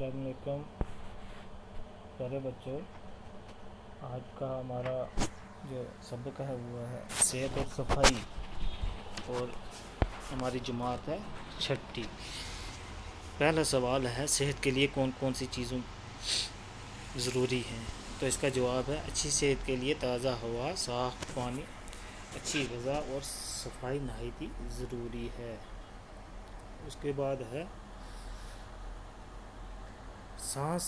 अस्सलाम वालेकुम प्यारे बच्चों। आज का हमारा जो सबक है वो है सेहत और सफाई, और हमारी जमात है छठी। पहला सवाल है, सेहत के लिए कौन कौन सी चीज़ों ज़रूरी हैं? तो इसका जवाब है, अच्छी सेहत के लिए ताज़ा हवा, साफ़ पानी, अच्छी ग़िज़ा और सफाई नहायत ज़रूरी है। उसके बाद है सांस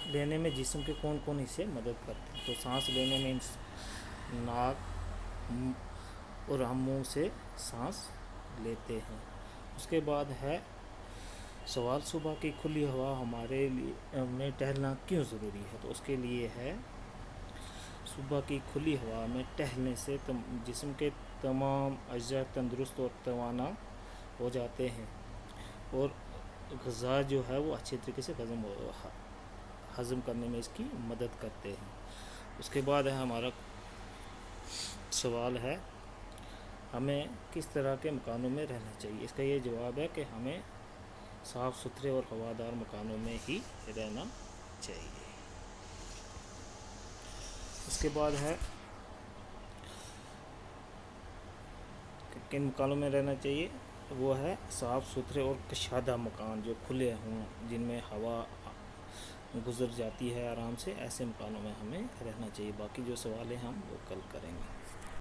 लेने में जिस्म के कौन कौन हिस्से मदद करते हैं? तो सांस लेने में नाक, मुंह और हम मुंह से सांस लेते हैं। उसके बाद है सवाल, सुबह की खुली हवा हमारे लिए में टहलना क्यों ज़रूरी है? तो उसके लिए है, सुबह की खुली हवा में टहलने से जिस्म के तमाम अज़्ज़ा तंदुरुस्त और तवाना हो जाते हैं और ग़िज़ा जो है वो अच्छे तरीके से हज़म करने में इसकी मदद करते हैं। उसके बाद है हमारा सवाल है, हमें किस तरह के मकानों में रहना चाहिए? इसका ये जवाब है कि हमें साफ़ सुथरे और हवादार मकानों में ही रहना चाहिए। उसके बाद है किन मकानों में रहना चाहिए? वो है साफ़ सुथरे और कशादा मकान जो खुले हों, जिनमें हवा गुज़र जाती है आराम से, ऐसे मकानों में हमें रहना चाहिए। बाकी जो सवाल हैं हम वो कल करेंगे।